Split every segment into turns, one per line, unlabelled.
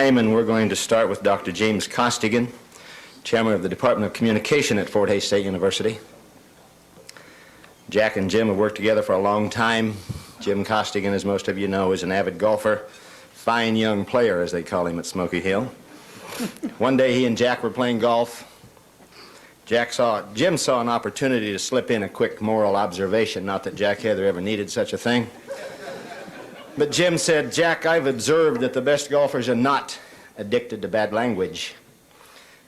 time, and we're going to start with Dr. James Costigan, Chairman of the Department of Communication at Fort Hays State University. Jack and Jim have worked together for a long time. Jim Costigan, as most of you know, is an avid golfer, fine young player, as they call him at Smoky Hill. One day he and Jack were playing golf. Jim saw an opportunity to slip in a quick moral observation, not that Jack Heather ever needed such a thing. But Jim said, "Jack, I've observed that the best golfers are not addicted to bad language."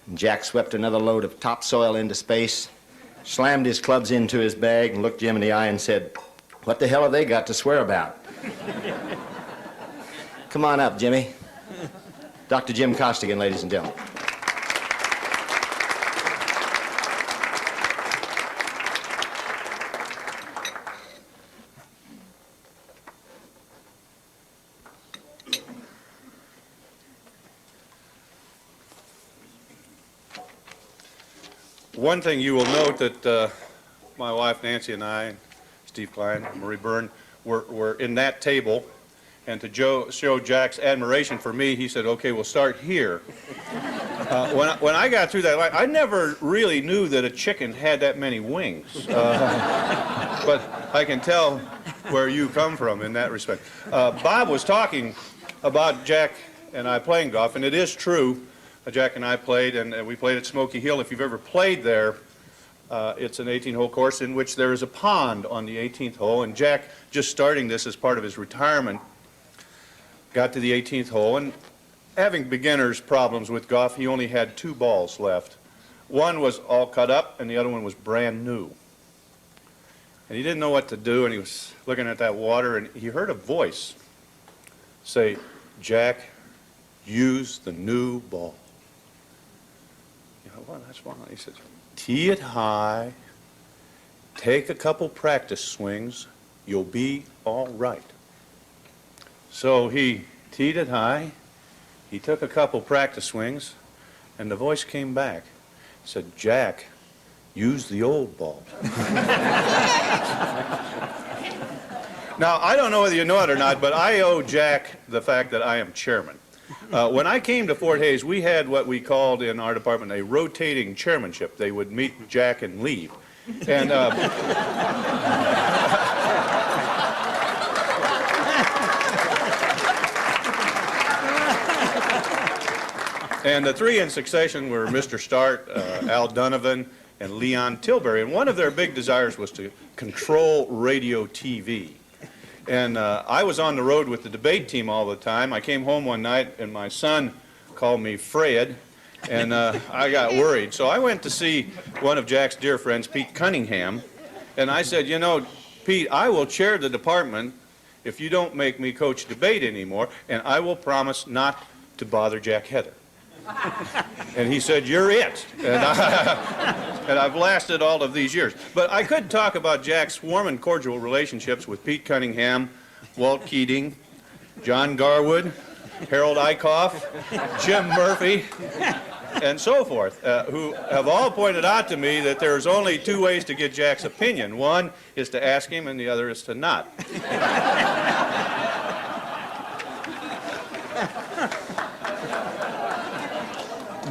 And Jack swept another load of topsoil into space, slammed his clubs into his bag, and looked Jim in the eye and said, "What the hell have they got to swear about?" Come on up, Jimmy. Dr. Jim Costigan, ladies and gentlemen.
One thing you will note that my wife Nancy and I, Steve Klein, Marie Byrne, were in that table, and to show Jack's admiration for me, he said, "Okay, we'll start here." When I got through that line, I never really knew that a chicken had that many wings, but I can tell where you come from in that respect. Bob was talking about Jack and I playing golf, and it is true. Jack and I played, and we played at Smoky Hill. If you've ever played there, it's an 18-hole course in which there is a pond on the 18th hole, and Jack, just starting this as part of his retirement, got to the 18th hole, and having beginner's problems with golf, he only had 2 balls left. One was all cut up, and the other one was brand new. And he didn't know what to do, and he was looking at that water, and he heard a voice say, "Jack, use the new ball." Well, that's wrong. He says, "Tee it high, take a couple practice swings, you'll be all right." So he teed it high, he took a couple practice swings, and the voice came back. Said, "Jack, use the old ball." Now, I don't know whether you know it or not, but I owe Jack the fact that I am chairman. When I came to Fort Hays, we had what we called in our department a rotating chairmanship. They would meet Jack and leave. And and the 3 in succession were Mr. Start, Al Donovan, and Leon Tilbury. And one of their big desires was to control radio TV. And I was on the road with the debate team all the time. I came home one night, and my son called me Fred, and I got worried. So I went to see one of Jack's dear friends, Pete Cunningham, and I said, "You know, Pete, I will chair the department if you don't make me coach debate anymore, and I will promise not to bother Jack Heather." And he said, "You're it." And I've lasted all of these years. But I could talk about Jack's warm and cordial relationships with Pete Cunningham, Walt Keating, John Garwood, Harold Eichhoff, Jim Murphy, and so forth, who have all pointed out to me that there's only 2 ways to get Jack's opinion. One is to ask him, and the other is to not.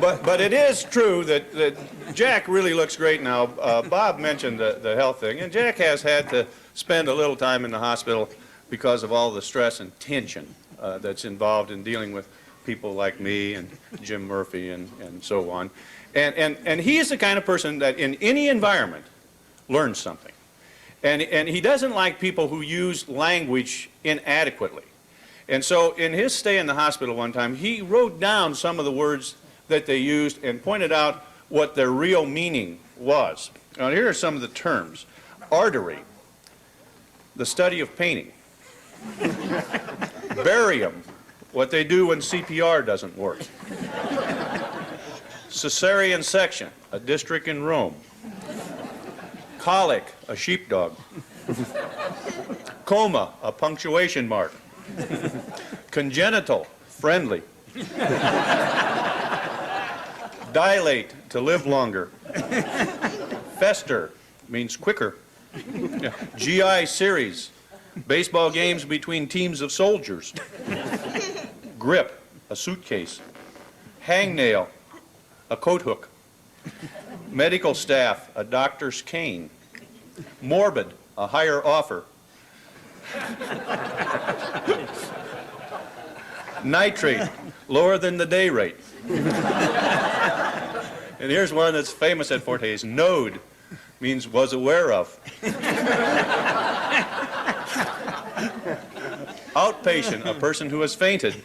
But it is true that Jack really looks great now. Bob mentioned the health thing, and Jack has had to spend a little time in the hospital because of all the stress and tension that's involved in dealing with people like me and Jim Murphy and so on. And he is the kind of person that in any environment learns something. And he doesn't like people who use language inadequately. And so in his stay in the hospital one time, he wrote down some of the words that they used and pointed out what their real meaning was. Now, here are some of the terms. Artery, the study of painting. Barium, what they do when CPR doesn't work. Cesarean section, a district in Rome. Colic, a sheepdog. Coma, a punctuation mark. Congenital, friendly. Dilate, to live longer. Fester means quicker. GI series, baseball games between teams of soldiers. Grip, a suitcase. Hangnail, a coat hook. Medical staff, a doctor's cane. Morbid, a higher offer. Nitrate, lower than the day rate. And here's one that's famous at Fort Hays. Node means was aware of. Outpatient, a person who has fainted.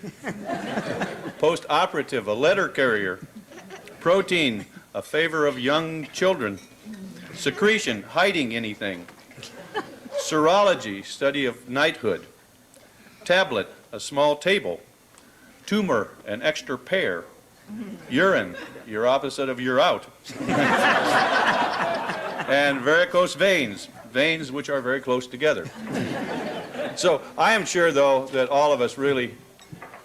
Post-operative, a letter carrier. Protein, a favor of young children. Secretion, hiding anything. Serology, study of knighthood. Tablet, a small table. Tumor, an extra pair. Urine, your opposite of you're out. And varicose veins, veins which are very close together. So I am sure, though, that all of us really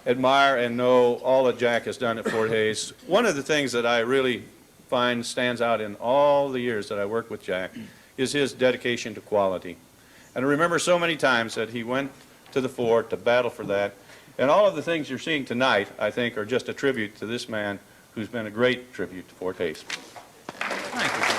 admire and know all that Jack has done at Fort Hays. One of the things that I really find stands out in all the years that I worked with Jack is his dedication to quality. And I remember so many times that he went to the fort to battle for that. And all of the things you're seeing tonight, I think, are just a tribute to this man who's been a great tribute to Fort Hays.
Thank you.